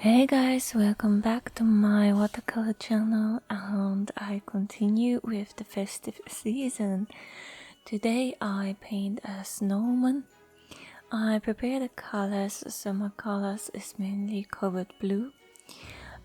Hey guys, welcome back to my watercolor channel, and I continue with the festive season. Today I paint a snowman. I prepare the colors, so my colors is mainly covered blue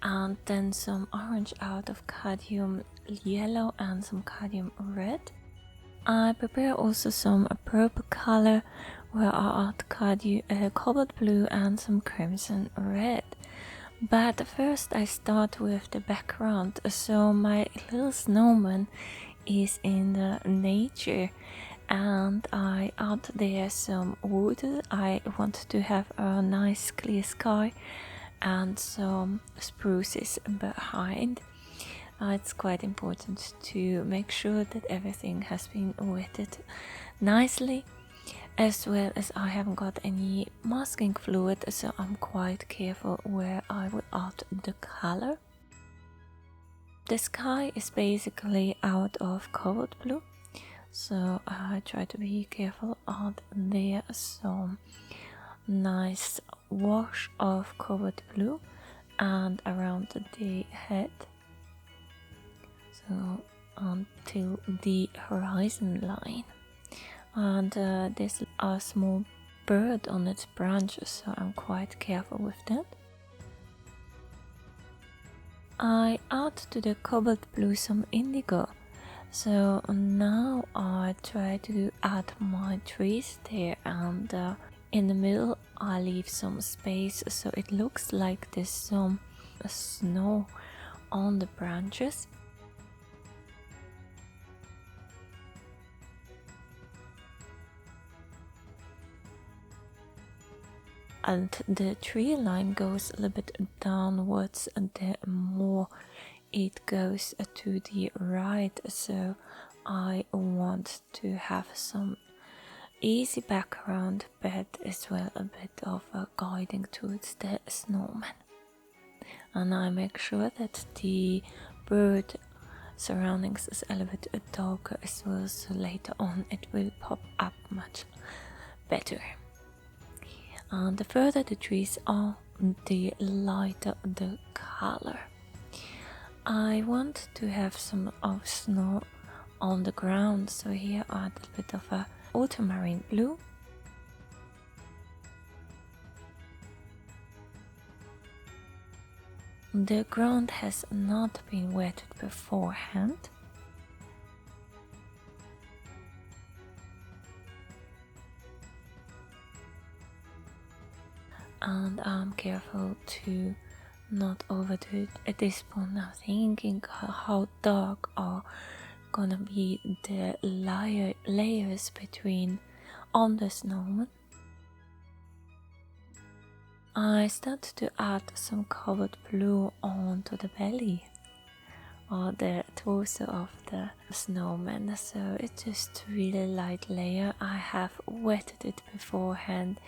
and then some orange out of cadmium yellow and some cadmium red. I prepare also some purple color where I add cobalt blue and some crimson red. But first I start with the background, so my little snowman is in the nature and I add there some wood. I want to have a nice clear sky and some spruces behind. It's quite important to make sure that everything has been wetted nicely, as well as I haven't got any masking fluid, so I'm quite careful where I will add the color. The sky is basically out of cobalt blue, so I try to be careful, add there some nice wash of cobalt blue and around the head, so until the horizon line. And there's a small bird on its branches, so I'm quite careful with that. I add to the cobalt blue some indigo, so now I try to add my trees there, and in the middle I leave some space so it looks like there's some snow on the branches. And the tree line goes a little bit downwards, and the more it goes to the right, so I want to have some easy background, but as well a bit of a guiding towards the snowman. And I make sure that the bird surroundings is a little bit darker as well, so later on it will pop up much better. And the further the trees are, the lighter the color. I want to have some of snow on the ground, so here I add a bit of a ultramarine blue. The ground has not been wetted beforehand. And I'm careful to not overdo it at this point. Now thinking how dark are gonna be the layers between on the snowman. I start to add some cobalt blue onto the belly or the torso of the snowman, so it's just really light layer. I have wetted it beforehand,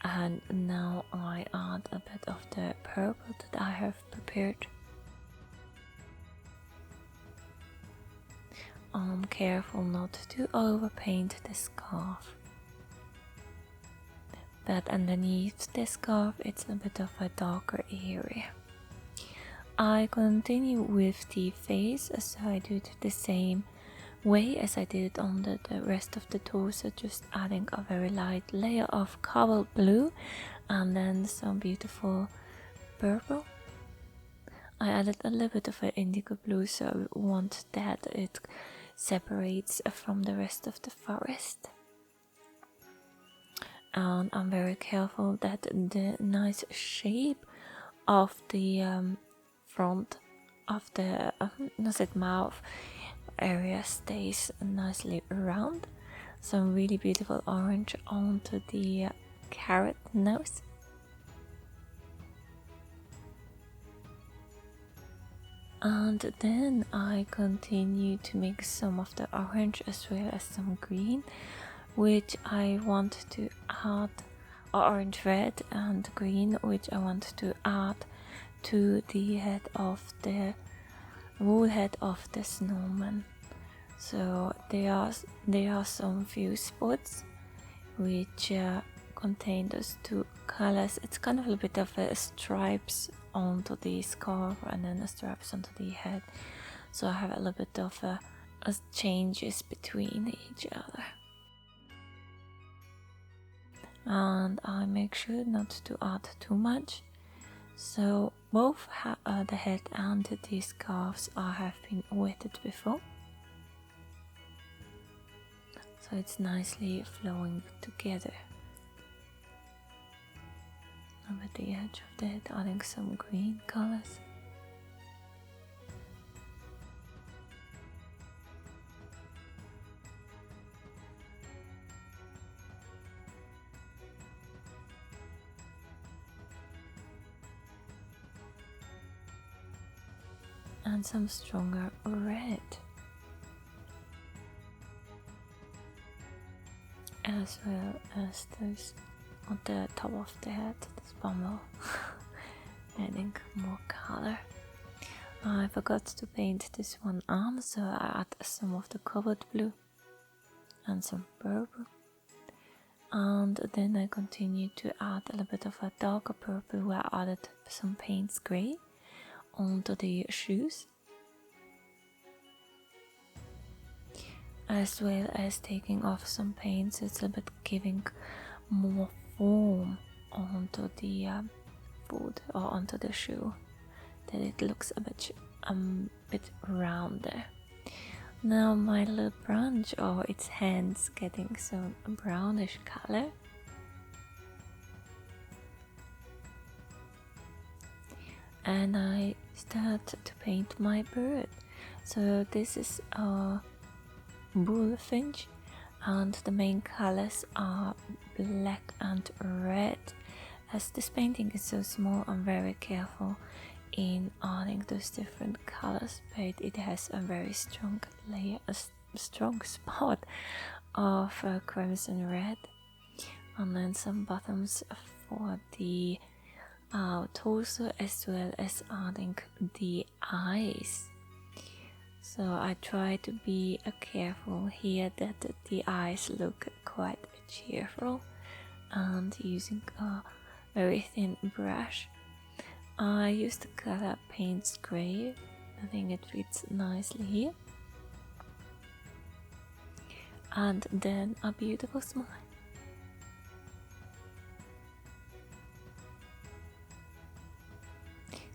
and now I add a bit of the purple that I have prepared. I'm careful not to overpaint the scarf, but underneath the scarf it's a bit of a darker area. I continue with the face, so I do it the same way as I did on the rest of the torso, just adding a very light layer of cobalt blue and then some beautiful purple. I added a little bit of an indigo blue, so I want that it separates from the rest of the forest. And I'm very careful that the nice shape of the front of the mouth area stays nicely round. Some really beautiful orange onto the carrot nose. And then I continue to mix some of the orange as well as some green, which I want to add, orange, red and green, which I want to add to the head of the wool head of the snowman. So there are some few spots which contain those two colors. It's kind of a bit of a stripes onto the scarf and then the stripes onto the head. So I have a little bit of a changes between each other. And I make sure not to add too much. So both the head and the scarves have been wetted before. So it's nicely flowing together. Over the edge of the head, adding some green colors. And some stronger red. As well as those on the top of the head, this bumble. Adding more color. I forgot to paint this one on, so I add some of the cobalt blue and some purple. And then I continue to add a little bit of a darker purple where I added some Payne's Grey onto the shoes, as well as taking off some paint, so it's a bit giving more form onto the foot or onto the shoe, that it looks a bit rounder. Now my little branch or its hands getting some brownish color. And I start to paint my bird. So this is a bullfinch, and the main colors are black and red. As this painting is so small, I'm very careful in adding those different colors, but it has a very strong layer, a strong spot of crimson red, and then some bottoms for the torso, as well as adding the eyes. So I try to be careful here that the eyes look quite cheerful, and using a very thin brush. I use the color Payne's Grey. I think it fits nicely here. And then a beautiful smile.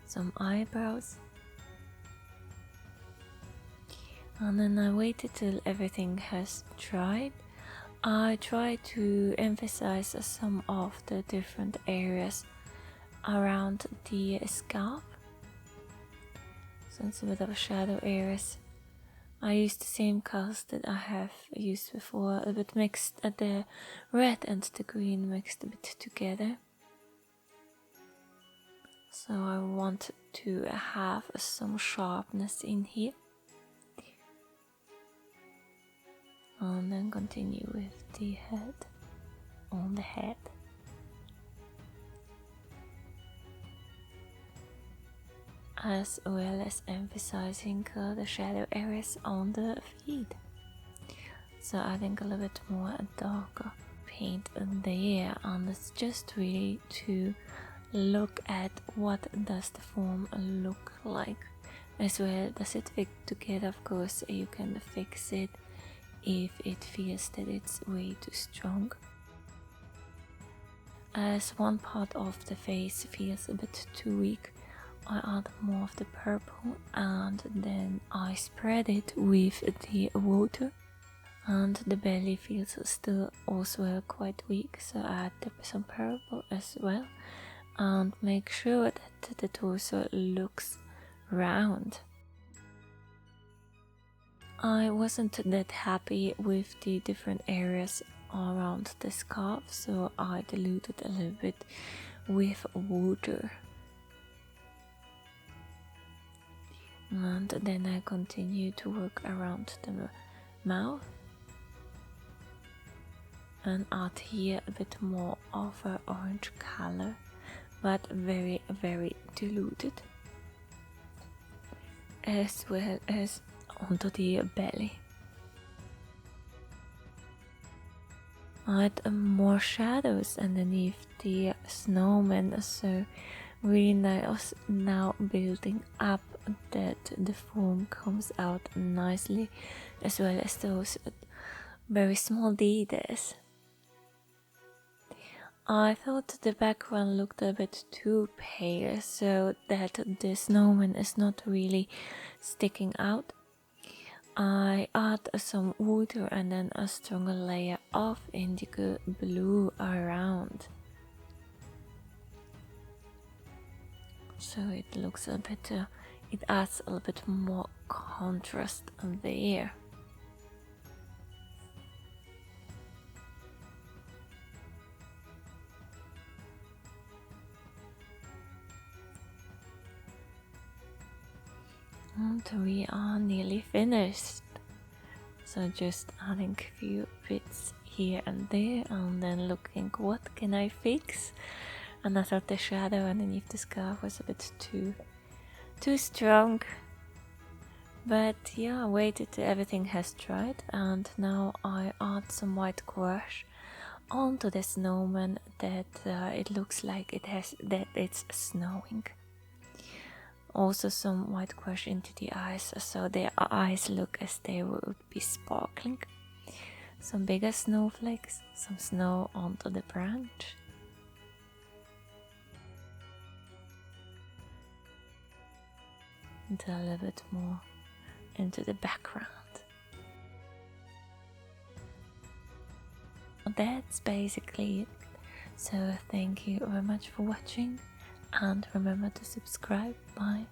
Some eyebrows, and then I waited till everything has dried. I try to emphasize some of the different areas around the scalp, so it's a bit of a shadow areas. I use the same colors that I have used before, a bit mixed, the red and the green mixed a bit together. So I want to have some sharpness in here. And then continue with the head, on the head. As well as emphasizing the shadow areas on the feet. So adding a little bit more darker paint there, and it's just really to look at what does the form look like, as well does it fit together. Of course you can fix it if it feels that it's way too strong. As one part of the face feels a bit too weak, I add more of the purple, and then I spread it with the water. And the belly feels still also quite weak, so I add some purple as well, and make sure that the torso looks round. I wasn't that happy with the different areas around the scarf, so I diluted a little bit with water. And then I continue to work around the mouth and add here a bit more of an orange color, but very diluted, as well as onto the belly. add more shadows underneath the snowman, so really nice now building up that the foam comes out nicely, as well as those very small details. I thought the background looked a bit too pale, so that the snowman is not really sticking out. I add some water and then a stronger layer of indigo blue around. So it looks a bit, it adds a little bit more contrast there. And we are nearly finished. So just adding a few bits here and there, and then looking what can I fix. And I thought the shadow underneath the scarf was a bit too strong. But yeah, I waited till everything has dried, and now I add some white gouache onto the snowman that it looks like it's snowing. Also some white gouache into the eyes, so their eyes look as they would be sparkling. Some bigger snowflakes, some snow onto the branch. And a little bit more into the background. That's basically it. So thank you very much for watching, and remember to subscribe. Bye.